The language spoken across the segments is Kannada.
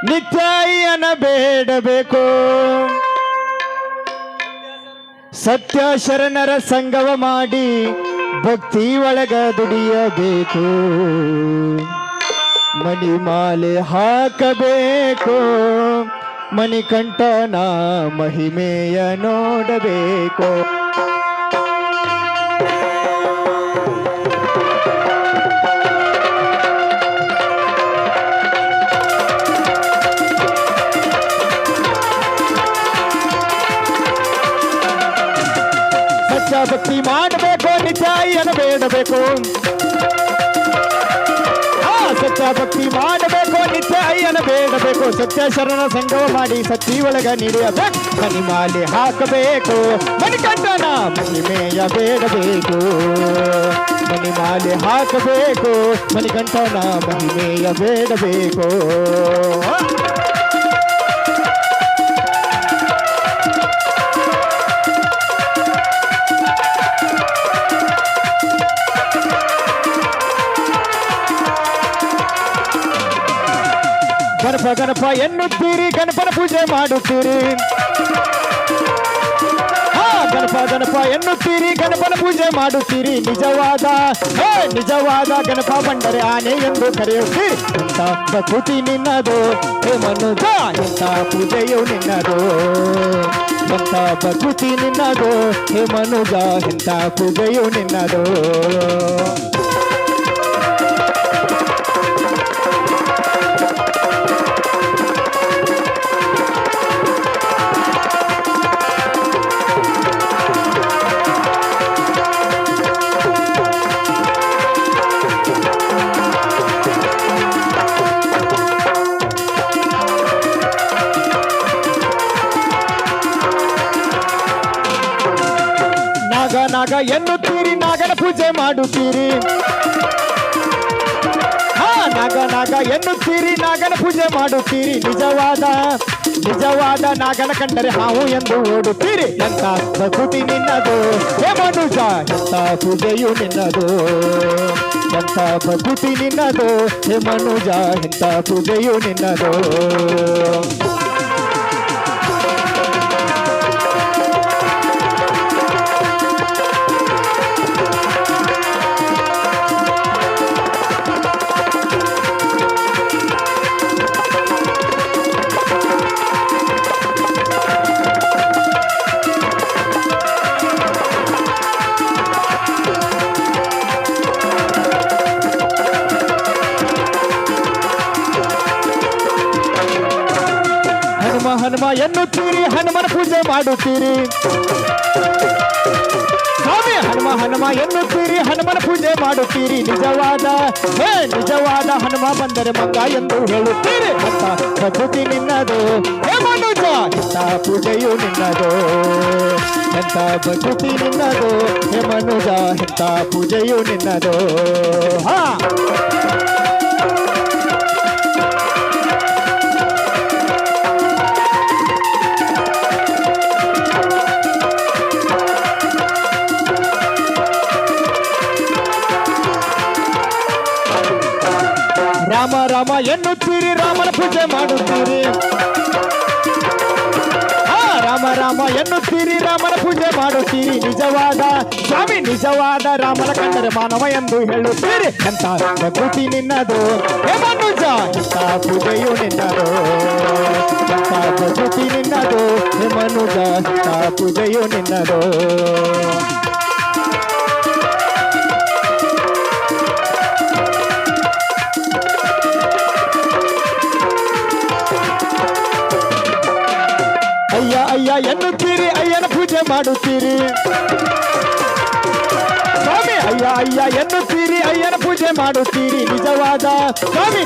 ನಿತ್ಯ ಅಯ್ಯನ ಬೇಡಬೇಕು. ಸತ್ಯ ಶರಣರ ಸಂಗವ ಮಾಡಿ ಭಕ್ತಿ ಒಳಗ ದುಡಿಯಬೇಕು. ಮಣಿಮಾಲೆ ಹಾಕಬೇಕು, ಮಣಿಕಂಠನ ಮಹಿಮೆಯ ನೋಡಬೇಕು. ಸತ್ಯ ಭಕ್ತಿ ಮಾಡಬೇಕು, ನಿತ್ಯ ಅಯ್ಯನ ಬೇಡಬೇಕು. ಸತ್ಯ ಭಕ್ತಿ ಮಾಡಬೇಕು, ನಿತ್ಯ ಅಯ್ಯನ ಬೇಡಬೇಕು. ಸತ್ಯ ಶರಣ ಸಂಗವ ಮಾಡಿ ಸತ್ತಿ ಒಳಗ ನೀಡಬೇಕು. ಮಣಿಮಾಲೆ ಹಾಕಬೇಕು, ಮಣಿಕಂಠನ ಮಹಿಮೆಯ ಬೇಡಬೇಕು. ಮಣಿಮಾಲೆ ಹಾಕಬೇಕು, ಮಣಿಕಂಠನ ಮಹಿಮೆಯ ಬೇಡಬೇಕು. ಗಣಪ ಗಣಪ ಎನ್ನುತ್ತೀರಿ, ಗಣಪನ ಪೂಜೆ ಮಾಡುತ್ತೀರಿ. ಗಣಪ ಗಣಪ ಎನ್ನುತ್ತೀರಿ, ಗಣಪನ ಪೂಜೆ ಮಾಡುತ್ತೀರಿ. ನಿಜವಾದ ಗಣಪ ಬಂಡರೆ ಆನೆ ಎಂದು ಕರೆಯುತ್ತೀರಿ. ಇಂಥ ಪ್ರಕೃತಿ ನಿನ್ನದು ಹೇ ಮನುಜ, ಇಂಥ ಪೂಜೆಯು ನಿನ್ನದು. ಇಂಥ ಪ್ರಕೃತಿ ನಿನ್ನದು ಹೇ ಮನುಜ, ಇಂಥ ಪೂಜೆಯು ನಿನ್ನದು. ನಾಗ ಎನ್ನುತ್ತೀರಿ, ನಾಗನ ಪೂಜೆ ಮಾಡುತ್ತೀರಿ. ನಾಗ ಎನ್ನುತ್ತೀರಿ, ನಾಗನ ಪೂಜೆ ಮಾಡುತ್ತೀರಿ. ನಿಜವಾದ ನಾಗನ ಕಂಡರೆ ಹಾವು ಎಂದು ಓಡುತ್ತೀರಿ. ಎಂಥ ಪ್ರಕೃತಿ ನಿನ್ನದು ಹೇ ಮನುಜ, ಎಂಥ ಪೂಜೆಯು ನಿನ್ನದು. ಎಂಥ ಪ್ರಕೃತಿ ನಿನ್ನದು ಹೇ ಮನುಜ, ಎಂಥ ಪೂಜೆಯು ನಿನ್ನದು. ಹನುಮ ಎನ್ನುತ್ತೀರಿ, ಹನುಮನ ಪೂಜೆ ಮಾಡುತ್ತೀರಿ. ಸ್ವಾಮಿ ಹನುಮ ಎನ್ನುತ್ತೀರಿ, ಹನುಮನ ಪೂಜೆ ಮಾಡುತ್ತೀರಿ. ನಿಜವಾದ ಹನುಮ ಬಂದರೆ ಮಂಗ ಎಂದು ಹೇಳುತ್ತೀರಿ. ಅಂತ ಪ್ರಕೃತಿ ನಿನ್ನದು ಹೇ ಮನುಜ, ಇಂಥ ಪೂಜೆಯು ನಿನ್ನದು. ಎಂಥ ಪ್ರಕೃತಿ ನಿನ್ನದು ಹೇ ಮನುಜ, ಇಂಥ ಪೂಜೆಯು ನಿನ್ನದು. ರಾಮ ಎನ್ನುತ್ತೀರಿ, ರಾಮನ ಪೂಜೆ ಮಾಡುತ್ತೀರಿ. ರಾಮ ಎನ್ನುತ್ತೀರಿ, ರಾಮನ ಪೂಜೆ ಮಾಡುತ್ತೀರಿ. ನಿಜವಾದ ರಾಮನ ಕಂಡರೆ ಮಾನವ ಎಂದು ಹೇಳುತ್ತೀರಿ. ಎಂಥ ಪ್ರಕೃತಿ ನಿನ್ನದು ಹೇ ಮನುಜ, ಎಂಥ ಪೂಜೆಯು ನಿನ್ನದು. ಎಂಥ ಪ್ರಕೃತಿ ನಿನ್ನದು ಹೇ ಮನುಜ, ಎಂಥ ಪೂಜೆಯು ನಿನ್ನದು. ಅಯ್ಯ ಎನ್ನುತ್ತೀರಿ, ಅಯ್ಯನ ಪೂಜೆ ಮಾಡುತ್ತೀರಿ. ಸ್ವಾಮಿ ಅಯ್ಯ ಎನ್ನುತ್ತೀರಿ, ಅಯ್ಯನ ಪೂಜೆ ಮಾಡುತ್ತೀರಿ.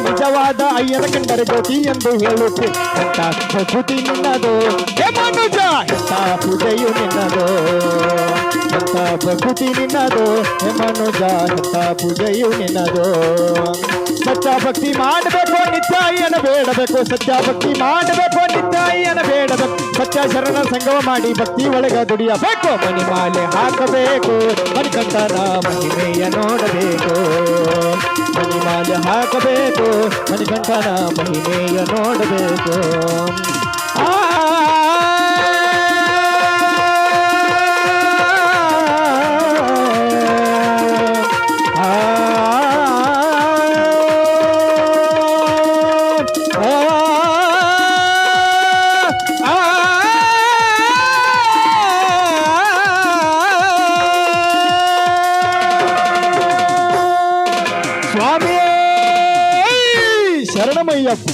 ನಿಜವಾದ ಅಯ್ಯನ ಕಂಡರೆ ಜ್ಯೋತಿ ಎಂದು ಹೇಳುತ್ತೀರಿ. ಎಂಥ ಪ್ರಕೃತಿ ನಿನ್ನದು ಹೇ ಮನುಜ, ಎಂಥ ಪೂಜೆಯು ನಿನ್ನದು. ಎಂಥ ಪ್ರಕೃತಿ ನಿನ್ನದು ಹೇ ಮನುಜ, ಎಂಥ ಪೂಜೆಯು ನಿನ್ನದು. ಸತ್ಯ ಭಕ್ತಿ ಮಾಡಬೇಕು, ನಿತ್ಯ ಅಯ್ಯನ ಬೇಡಬೇಕು. ಸತ್ಯ ಭಕ್ತಿ ಮಾಡಬೇಕು, ನಿತ್ಯ ಅಯ್ಯನ ಬೇಡಬೇಕು. ಸತ್ಯ ಶರಣ ಸಂಗಮ ಮಾಡಿ ಭಕ್ತಿ ಒಳಗ ದುಡಿಯಬೇಕು ಮಣಿಮಾಲೆ ಹಾಕಬೇಕು ಮಣಿಕಂಠನ ಮಹಿಮೆಯ ನೋಡಬೇಕು ಮಣಿಮಾಲೆ ಹಾಕಬೇಕು ಮಣಿಕಂಠನ ಮಹಿಮೆಯ ನೋಡಬೇಕು ಆ ಸ್ವಾಮಿ ಶರಣಮಯ್ಯಪ್ಪ.